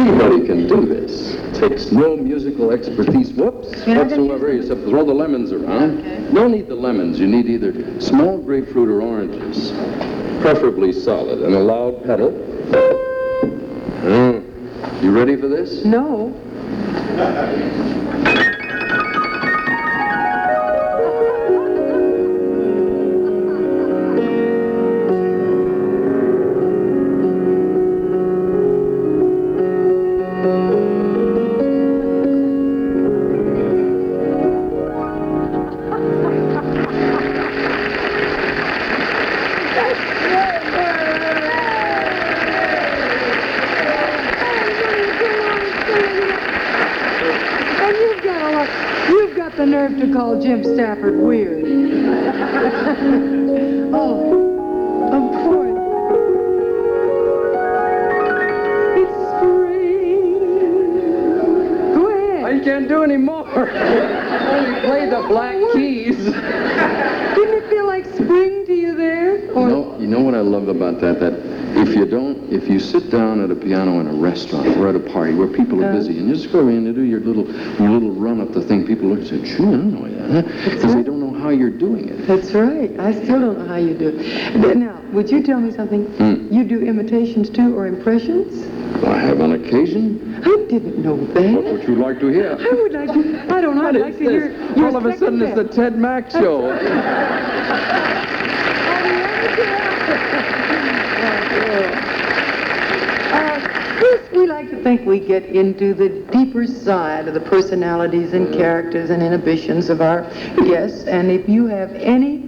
Anybody can do this. Takes no musical expertise, whatsoever, except throw the lemons around. Okay. You don't need the lemons. You need either small grapefruit or oranges, preferably solid, and a loud pedal. You ready for this? No. You've got the nerve to call Jim Stafford weird. Oh, of course. It's spring. Go ahead. I can't do any more. Only play the black keys. Didn't it feel like spring to you there? Or... You know what I love about that? That if you sit down at a piano in a restaurant or at a party where people are busy and you just go in and do your little run up the thing, people look and say, gee, I don't know that, because they don't know how you're doing it. That's right. I still don't know how you do it. But now, would you tell me something? You do imitations too, or impressions? I have on occasion. I didn't know that. What would you like to hear? I would like to. I don't know. I'd like to hear. All of a sudden, it's the Ted Mack Show. We like to think we get into the deeper side of the personalities and characters and inhibitions of our guests. And if you have any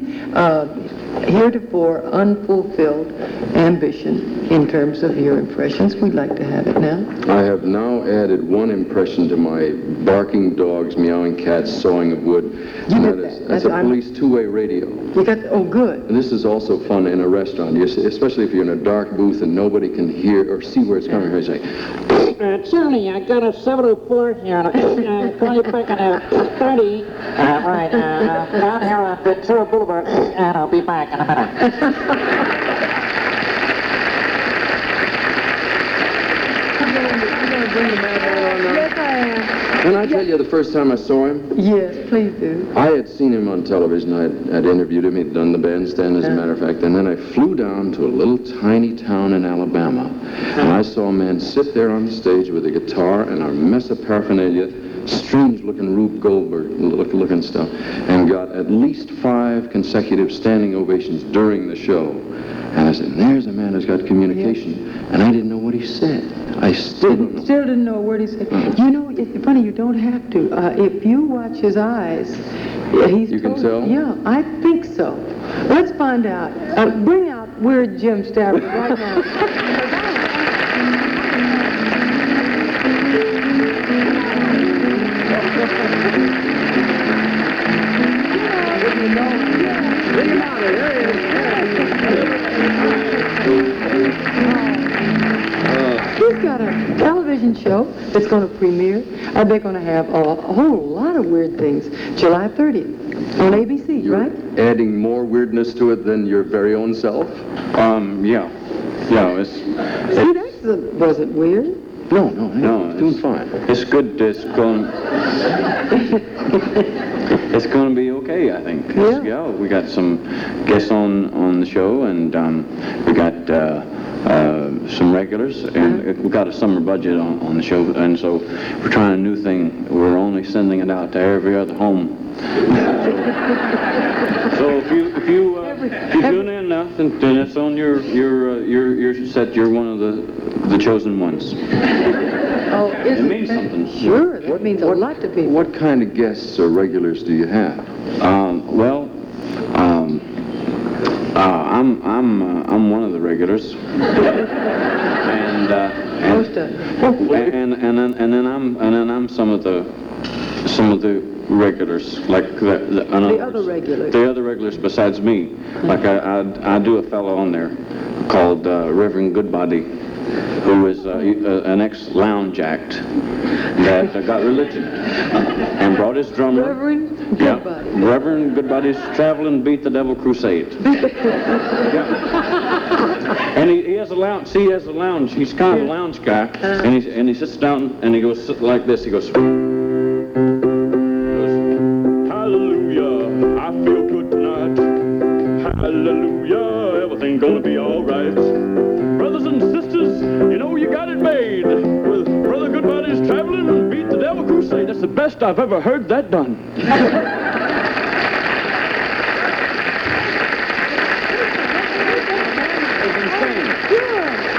heretofore unfulfilled ambition in terms of your impressions, we'd like to have it now. I have now added one impression to my barking dogs, meowing cats, sawing of wood. That's a police two-way radio. You got, oh, good. And this is also fun in a restaurant, especially if you're in a dark booth and nobody can hear or see where it's coming from. You say, Charlie, I got a 704 here. Call you back in 30. Right, down here on Ventura Boulevard, and I'll be back in a minute. Yes, I am. Can I tell you the first time I saw him? Yes, please do. I had seen him on television. I'd interviewed him. He'd done the bandstand, as a matter of fact. And then I flew down to a little tiny town in Alabama. And I saw a man sit there on the stage with a guitar and a mess of paraphernalia, strange-looking Rube Goldberg-looking stuff, and got at least 5 consecutive standing ovations during the show. And I said, there's a man who's got communication. And I didn't know what he said. I still don't know. Still didn't know a word he said. You know, it's funny, you don't have to. If you watch his eyes, he's You can tell? Yeah, I think so. Let's find out. Bring out Weird Jim Stafford right now. Bring him out here. There he is. He's got a television show that's going to premiere. They're going to have a whole lot of weird things. July 30th on ABC, You're right? adding more weirdness to it than your very own self? Yeah. Yeah, See, that wasn't weird. No, it's doing fine. It's good. It's going to be okay, I think. Yeah. We got some guests on the show, and we got some regulars, and we got a summer budget on the show, and so we're trying a new thing. We're only sending it out to every other home. So if you tune in now, then it's on your set. You're one of the chosen ones. Oh, It means something. Sure, that means a lot to people. What kind of guests or regulars do you have? I'm one of the regulars, and then I'm some of the regulars, like the other regulars. The other regulars besides me. Like I do a fellow on there called Reverend Goodbody, who is an ex-lounge act that got religion and brought his drummer. Reverend Goodbody. Yeah, Reverend Goodbody's Traveling Beat the Devil Crusade. Yeah. And he has a lounge. See, he has a lounge. He's kind of a lounge guy. And he sits down and he goes like this. He goes, hallelujah, I feel good tonight. Hallelujah, everything gonna be all right. Brothers and sisters, you know you got it made. With Brother Goodbody's traveling and beat the devil crusade. That's the best I've ever heard that done.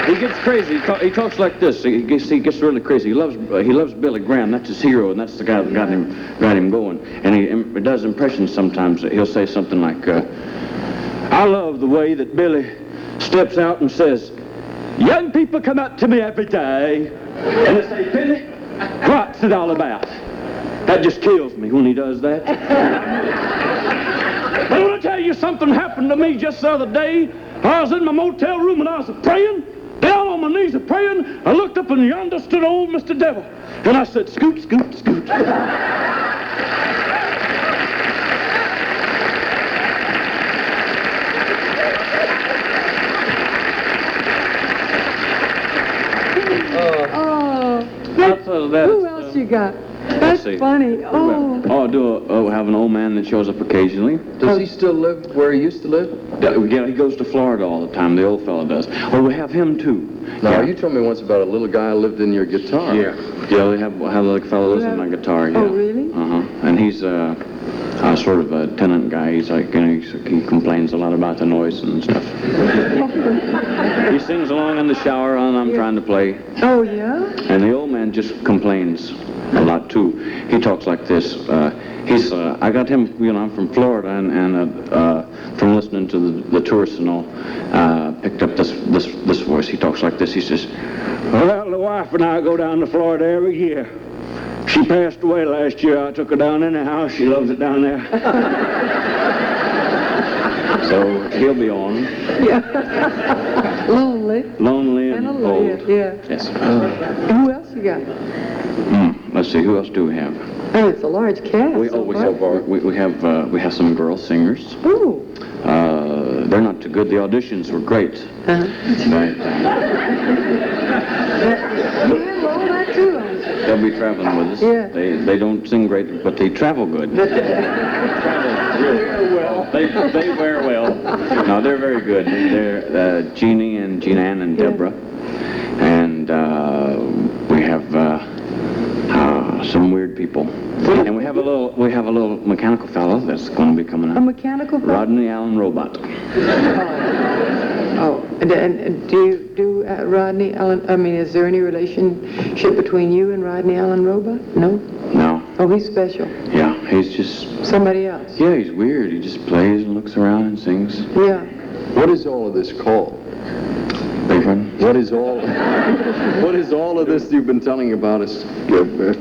He gets crazy. He talks like this. He gets really crazy. He loves Billy Graham. That's his hero, and that's the guy that got him going. And he does impressions sometimes. He'll say something like, "I love the way that Billy steps out and says, 'Young people come up to me every day, and they say, Billy, what's it all about?' That just kills me when he does that." But I want to tell you something happened to me just the other day. I was in my motel room and I was praying, down on my knees praying. I looked up and yonder stood old Mr. Devil. And I said, "Scoot, scoot, scoot." Who else you got? That's funny. Oh. We have an old man that shows up occasionally. Does he still live where he used to live? Yeah, he goes to Florida all the time, the old fellow does. Oh, we have him too. No, you told me once about a little guy who lived in your guitar. Yeah, we have a little fellow lives in my guitar, yeah. Oh, really? And he's sort of a tenant guy. He's like, he complains a lot about the noise and stuff. He sings along in the shower and I'm trying to play. Oh, yeah? And the old man just complains a lot too. He talks like this. I got him, I'm from Florida and from listening to the tourists and all, picked up this voice. He talks like this. He says, "Well, the wife and I go down to Florida every year. She passed away last year. I took her down anyhow. She loves it down there." So he'll be on. Yeah. Lonely and old. Yeah. Yes. Who else you got? Let's see. Who else do we have? Oh, it's a large cast. We have some girl singers. Ooh. They're not too good. The auditions were great. Yeah, well, that too. They'll be traveling with us. Yeah. They don't sing great, but they travel good. They wear well. No, they're very good. They're Jeannie and Jean-Ann and Deborah. And we have some weird people. And we have a little mechanical fellow that's going to be coming up. A mechanical fellow? Rodney Allen Robot. Oh, and do you do Rodney Allen? I mean, is there any relationship between you and Rodney Allen Robot? No? No. Oh, he's special. Yeah, he's just... Somebody else? Yeah, he's weird. He just plays and looks around and sings. Yeah. What is all of this called? What is all of this you've been telling about us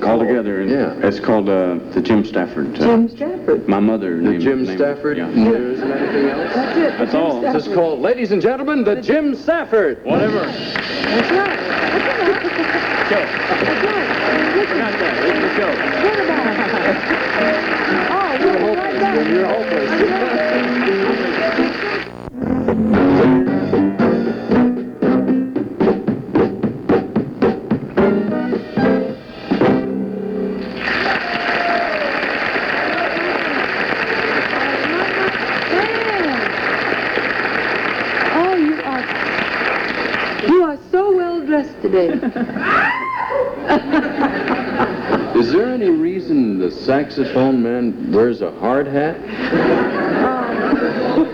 all together? Yeah. It's called the Jim Stafford. Jim Stafford. My mother named Jim Stafford? Yeah. There isn't anything else? That's it. That's all. This is called, ladies and gentlemen, the Jim Stafford. Whatever. That's right. Show. That's right. Forgot that. It's the show. What about it? Oh, we're right back. When you're hopeless. Today. Is there any reason the saxophone man wears a hard hat?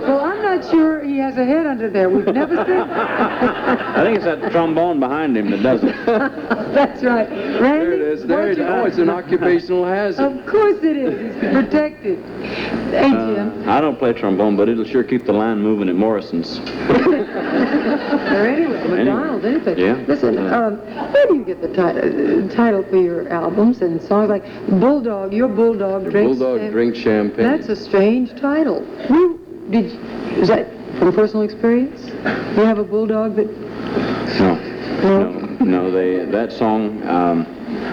Well, I'm not sure he has a head under there. We've never seen. I think it's that trombone behind him that does it. That's right. Randy, there it is. There it is. Oh, it's an occupational hazard. Of course it is. It's protected. Hey, Jim. I don't play trombone, but it'll sure keep the line moving at Morrison's. Or anyway, McDonald's, anything. Yeah. Listen, where do you get the title for your albums and songs like Bulldog? Your Bulldog drinks. Bulldog drink champagne. That's a strange title. Is that from personal experience? You have a bulldog that? No. That song,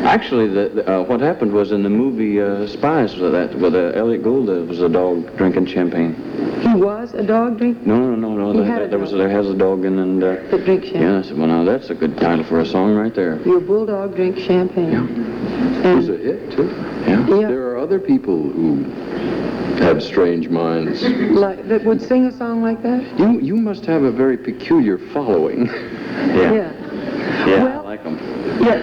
Actually, what happened was in the movie Spies, with Elliot Gould, there was a dog drinking champagne. He was a dog drink? No. He had a dog. There has a dog in and. That drink champagne. Yeah, I said, well, now that's a good title for a song right there. Your bulldog drink champagne. It was a hit, too. Yeah. Yeah. There are other people who have strange minds. Like, that would sing a song like that? You must have a very peculiar following. Yeah, Well, I like them. yeah.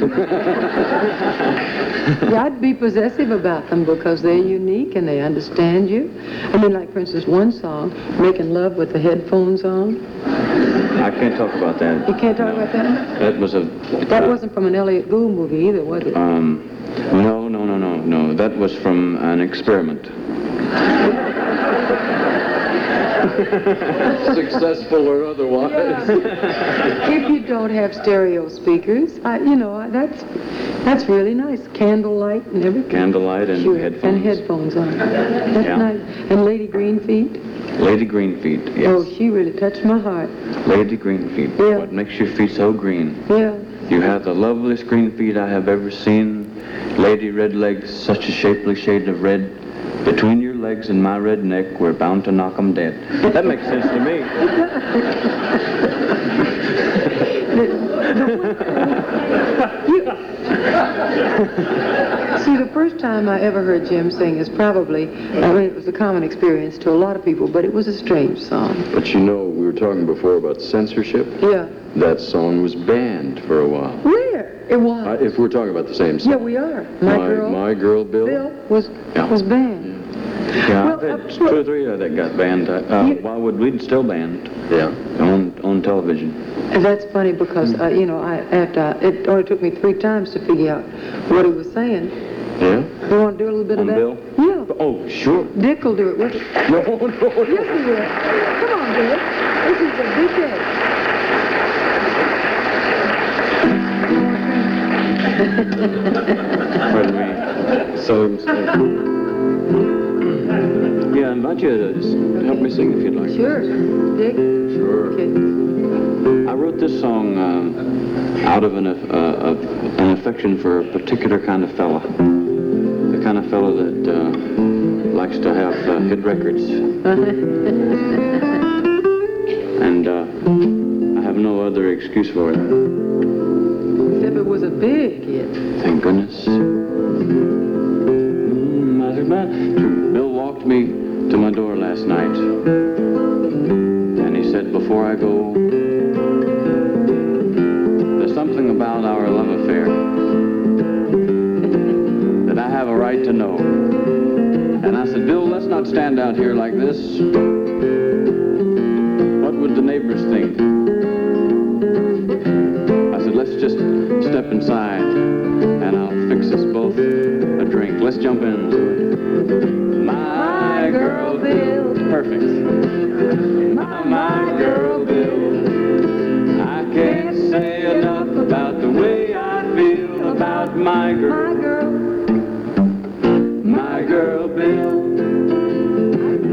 Yeah, I'd be possessive about them because they're unique and they understand you. I mean, like, for instance, one song, Making Love with the Headphones On. I can't talk about that. You can't talk about that? That was a... That wasn't from an Elliot Gould movie either, was it? No. That was from an experiment. Successful or otherwise. If you don't have stereo speakers, that's really nice. Candlelight and everything. Candlelight and Sure, headphones. and headphones on. That's Yeah. nice. And Lady Greenfeet. Lady Greenfeet, yes. Oh, she really touched my heart. Lady Greenfeet. Yeah. What makes your feet so green? Yeah. You have the loveliest green feet I have ever seen. Lady red legs, such a shapely shade of red. Between your legs and my red neck, we're bound to knock 'em dead. That makes sense to me. See, the first time I ever heard Jim sing is probably, it was a common experience to a lot of people, but it was a strange song. But we were talking before about censorship. Yeah. That song was banned for a while. Where? It was. If we're talking about the same song. Yeah, we are. My Girl, Bill. Bill was banned. Yeah, Well, I've had 2 or 3 that got banned. Why would we still banned Yeah. on television? And that's funny because, it only took me 3 times to figure out what he was saying. Yeah? You want to do a little bit On of that? Bill? Yeah. Oh, sure. Dick will do it with it. No. Yes, he will. Come on, Dick. This is a big day. Pardon me. So, yeah, I invite you to help me sing if you'd like. Sure. Dick? Sure. Okay. I wrote this song out of an affection for a particular kind of fella. The kind of fella that likes to have hit records. And I have no other excuse for it. Except it was a big hit. Thank goodness. Bill walked me to my door last night. And he said, before I go, there's something about our love affair that I have a right to know. And I said, Bill, let's not stand out here like this. What would the neighbors think? I said, let's just step inside and I'll fix us both a drink. Let's jump into it. My girl Bill. Perfect. My girl Bill. I can't say enough about the way I feel about my girl. My girl Bill.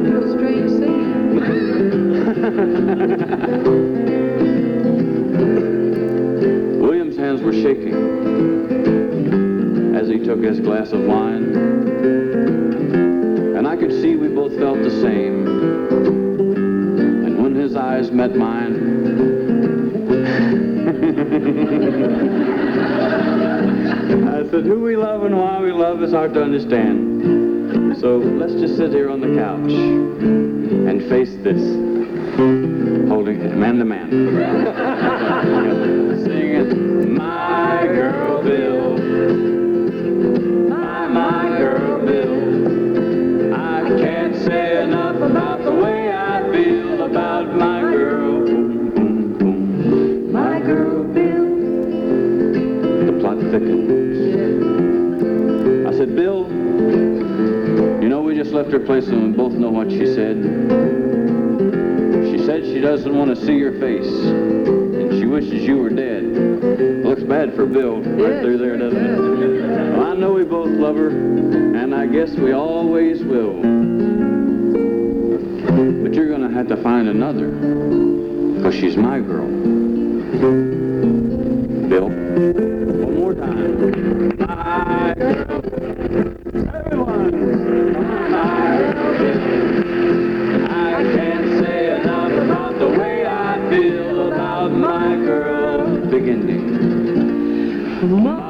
Real strange singing. William's hands were shaking as he took his glass of wine, and I could see we both felt the same. And when his eyes met mine, I said, who we love and why we love is hard to understand. So let's just sit here on the couch and face this, holding it man to man. Singing, my girl Bill, my girl Bill. I can't say enough about the way I feel about my girl. My girl Bill. The plot thickens. I said, Bill, you know we just left her place and we both know what she said. She said she doesn't want to see your face and she wishes you were dead. Looks bad for Bill right through there, doesn't it? Well, I know we both love her and I guess we always will. But you're gonna have to find another because she's my girl. Bill, one more time. My